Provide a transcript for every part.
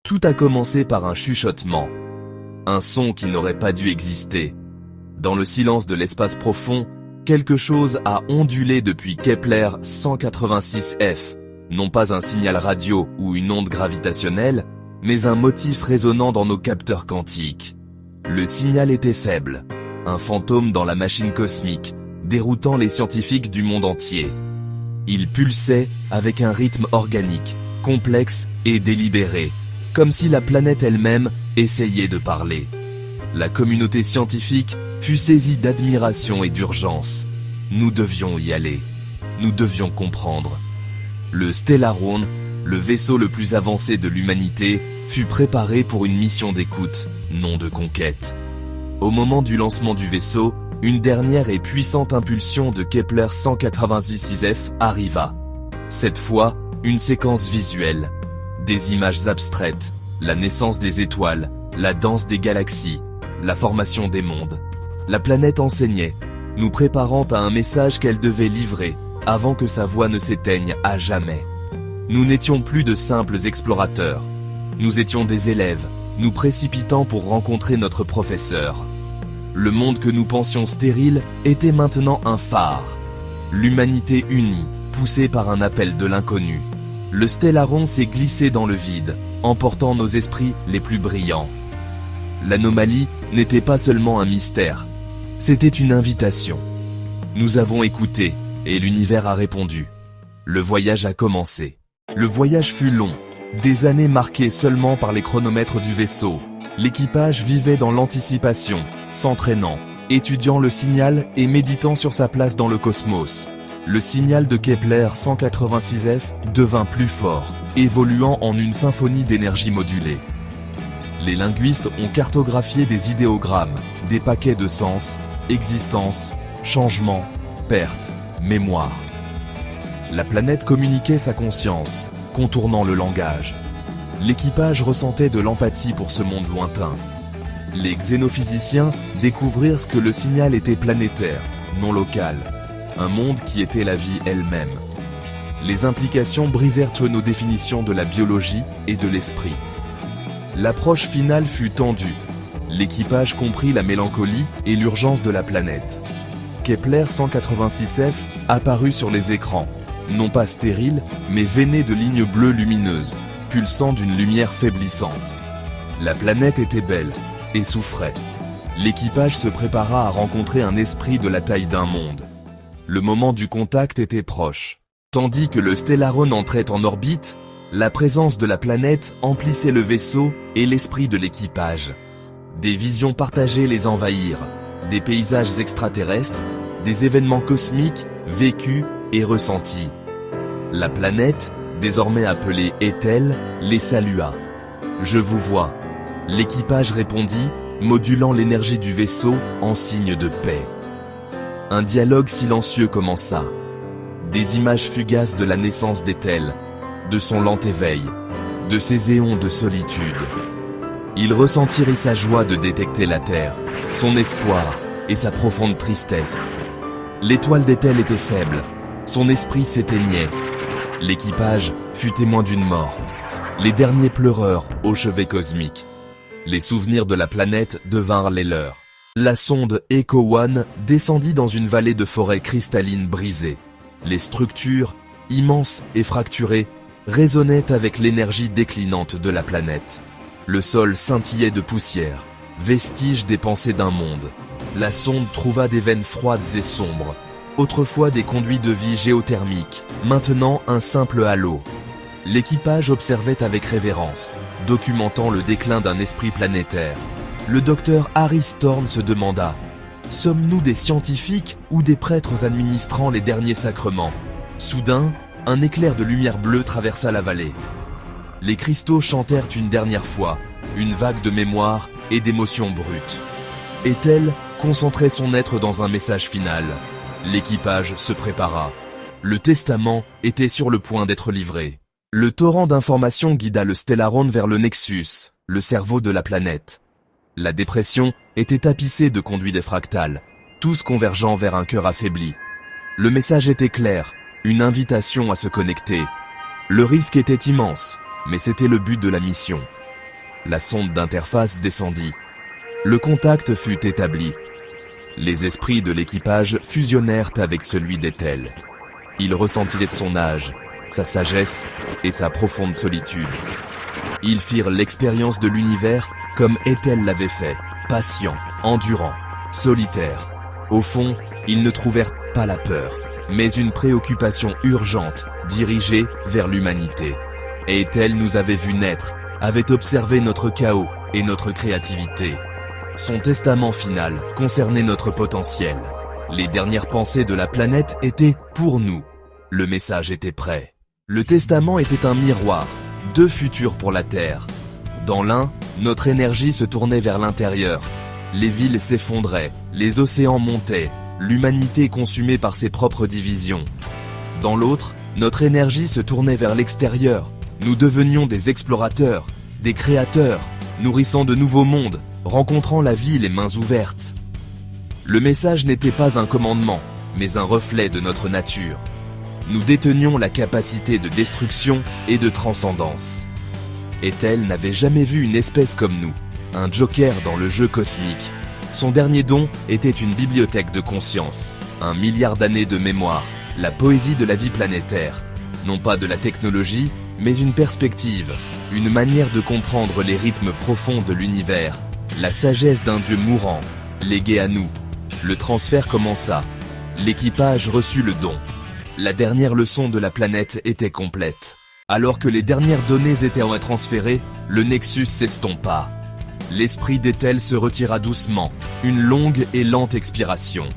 Tout a commencé par un chuchotement. Un son qui n'aurait pas dû exister. Dans le silence de l'espace profond, quelque chose a ondulé depuis Kepler 186f. Non pas un signal radio ou une onde gravitationnelle, mais un motif résonnant dans nos capteurs quantiques. Le signal était faible, un fantôme dans la machine cosmique, déroutant les scientifiques du monde entier. Il pulsait avec un rythme organique, complexe et délibéré, comme si la planète elle-même essayait de parler. La communauté scientifique fut saisie d'admiration et d'urgence. Nous devions y aller. Nous devions comprendre. Le Stellaron, le vaisseau le plus avancé de l'humanité, fut préparé pour une mission d'écoute, non de conquête. Au moment du lancement du vaisseau, une dernière et puissante impulsion de Kepler 186f arriva. Cette fois, une séquence visuelle. Des images abstraites, la naissance des étoiles, la danse des galaxies, la formation des mondes. La planète enseignait, nous préparant à un message qu'elle devait livrer, avant que sa voix ne s'éteigne à jamais. Nous n'étions plus de simples explorateurs. Nous étions des élèves, nous précipitant pour rencontrer notre professeur. Le monde que nous pensions stérile était maintenant un phare. L'humanité unie, poussée par un appel de l'inconnu. Le Stellaron s'est glissé dans le vide, emportant nos esprits les plus brillants. L'anomalie n'était pas seulement un mystère, c'était une invitation. Nous avons écouté, et l'univers a répondu. Le voyage a commencé. Le voyage fut long, des années marquées seulement par les chronomètres du vaisseau. L'équipage vivait dans l'anticipation, s'entraînant, étudiant le signal et méditant sur sa place dans le cosmos. Le signal de Kepler 186f devint plus fort, évoluant en une symphonie d'énergie modulée. Les linguistes ont cartographié des idéogrammes, des paquets de sens, existence, changement, perte, mémoire. La planète communiquait sa conscience, contournant le langage. L'équipage ressentait de l'empathie pour ce monde lointain. Les xénophysiciens découvrirent que le signal était planétaire, non local, un monde qui était la vie elle-même. Les implications brisèrent nos définitions de la biologie et de l'esprit. L'approche finale fut tendue. L'équipage comprit la mélancolie et l'urgence de la planète. Kepler 186f apparut sur les écrans, non pas stérile, mais veiné de lignes bleues lumineuses, pulsant d'une lumière faiblissante. La planète était belle et souffrait. L'équipage se prépara à rencontrer un esprit de la taille d'un monde. Le moment du contact était proche. Tandis que le Stellaron entrait en orbite, la présence de la planète emplissait le vaisseau et l'esprit de l'équipage. Des visions partagées les envahirent, des paysages extraterrestres, des événements cosmiques vécus et ressentis. La planète, désormais appelée Ethel, les salua. « Je vous vois ». L'équipage répondit, modulant l'énergie du vaisseau en signe de paix. Un dialogue silencieux commença. Des images fugaces de la naissance d'Ethel, de son lent éveil, de ses éons de solitude. Ils ressentirent sa joie de détecter la Terre, son espoir et sa profonde tristesse. L'étoile d'Ethel était faible, son esprit s'éteignait. L'équipage fut témoin d'une mort. Les derniers pleureurs au chevet cosmique. Les souvenirs de la planète devinrent les leurs. La sonde Echo One descendit dans une vallée de forêt cristalline brisée. Les structures, immenses et fracturées, résonnaient avec l'énergie déclinante de la planète. Le sol scintillait de poussière, vestige des pensées d'un monde. La sonde trouva des veines froides et sombres, autrefois des conduits de vie géothermiques, maintenant un simple halo. L'équipage observait avec révérence, documentant le déclin d'un esprit planétaire. Le docteur Harry Thorne se demanda « Sommes-nous des scientifiques ou des prêtres administrant les derniers sacrements ?» Soudain, un éclair de lumière bleue traversa la vallée. Les cristaux chantèrent une dernière fois, une vague de mémoire et d'émotions brutes. Ethel concentrait son être dans un message final. L'équipage se prépara. Le testament était sur le point d'être livré. Le torrent d'informations guida le Stellaron vers le Nexus, le cerveau de la planète. La dépression était tapissée de conduits des fractales, tous convergeant vers un cœur affaibli. Le message était clair, une invitation à se connecter. Le risque était immense, mais c'était le but de la mission. La sonde d'interface descendit. Le contact fut établi. Les esprits de l'équipage fusionnèrent avec celui d'Ethel. Ils ressentirent son âge, sa sagesse et sa profonde solitude. Ils firent l'expérience de l'univers comme Ethel l'avait fait, patient, endurant, solitaire. Au fond, ils ne trouvèrent pas la peur, mais une préoccupation urgente, dirigée vers l'humanité. Et Ethel nous avait vu naître, avait observé notre chaos et notre créativité. Son testament final concernait notre potentiel. Les dernières pensées de la planète étaient pour nous. Le message était prêt. Le testament était un miroir, deux futurs pour la Terre. Dans l'un, notre énergie se tournait vers l'intérieur. Les villes s'effondraient, les océans montaient, l'humanité consumée par ses propres divisions. Dans l'autre, notre énergie se tournait vers l'extérieur. Nous devenions des explorateurs, des créateurs, nourrissant de nouveaux mondes, rencontrant la vie les mains ouvertes. Le message n'était pas un commandement, mais un reflet de notre nature. Nous détenions la capacité de destruction et de transcendance. Ethel n'avait jamais vu une espèce comme nous, un joker dans le jeu cosmique. Son dernier don était une bibliothèque de conscience, 1 milliard d'années de mémoire, la poésie de la vie planétaire. Non pas de la technologie, mais une perspective, une manière de comprendre les rythmes profonds de l'univers, la sagesse d'un Dieu mourant, léguée à nous. Le transfert commença. L'équipage reçut le don. La dernière leçon de la planète était complète. Alors que les dernières données étaient transférées, le Nexus s'estompa. L'esprit d'Ethel se retira doucement, une longue et lente expiration.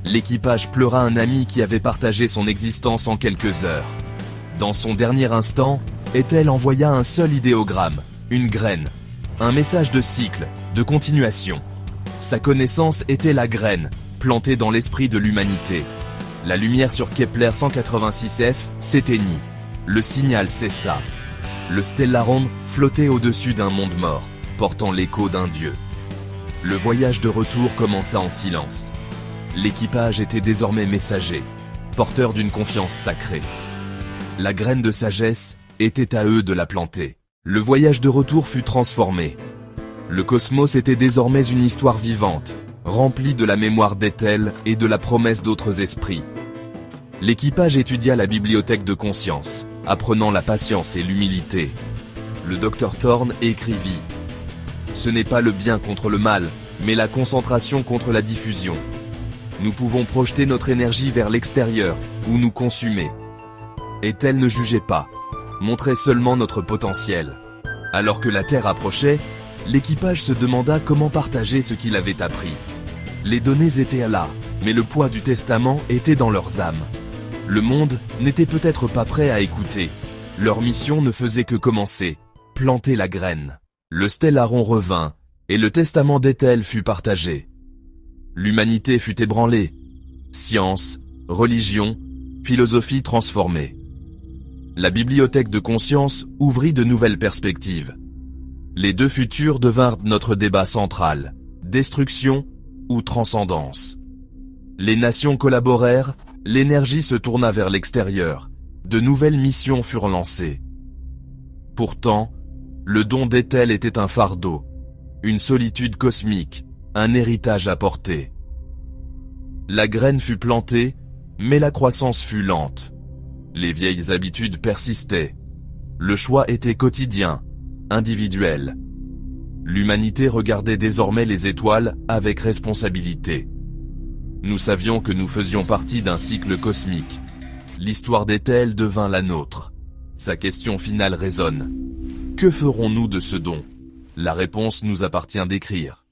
L'équipage pleura un ami qui avait partagé son existence en quelques heures. Dans son dernier instant, Ethel envoya un seul idéogramme, une graine, un message de cycle, de continuation. Sa connaissance était la graine, plantée dans l'esprit de l'humanité. La lumière sur Kepler 186f s'éteignit. Le signal cessa. Le Stellaron flottait au-dessus d'un monde mort, portant l'écho d'un dieu. Le voyage de retour commença en silence. L'équipage était désormais messager, porteur d'une confiance sacrée. La graine de sagesse était à eux de la planter. Le voyage de retour fut transformé. Le cosmos était désormais une histoire vivante, remplie de la mémoire d'Ethel et de la promesse d'autres esprits. L'équipage étudia la bibliothèque de conscience, apprenant la patience et l'humilité. Le docteur Thorne écrivit « Ce n'est pas le bien contre le mal, mais la concentration contre la diffusion. Nous pouvons projeter notre énergie vers l'extérieur, ou nous consumer. » Ethel ne jugeait pas, montrait seulement notre potentiel. Alors que la Terre approchait, l'équipage se demanda comment partager ce qu'il avait appris. Les données étaient là, mais le poids du testament était dans leurs âmes. Le monde n'était peut-être pas prêt à écouter. Leur mission ne faisait que commencer, planter la graine. Le Stellaron revint, et le testament d'Ethel fut partagé. L'humanité fut ébranlée. Science, religion, philosophie transformée. La bibliothèque de conscience ouvrit de nouvelles perspectives. Les deux futurs devinrent notre débat central, destruction ou transcendance. Les nations collaborèrent, l'énergie se tourna vers l'extérieur, de nouvelles missions furent lancées. Pourtant, le don d'Ethel était un fardeau, une solitude cosmique, un héritage à porter. La graine fut plantée, mais la croissance fut lente. Les vieilles habitudes persistaient. Le choix était quotidien, individuel. L'humanité regardait désormais les étoiles avec responsabilité. Nous savions que nous faisions partie d'un cycle cosmique. L'histoire d'Ethel devint la nôtre. Sa question finale résonne. Que ferons-nous de ce don ? La réponse nous appartient d'écrire.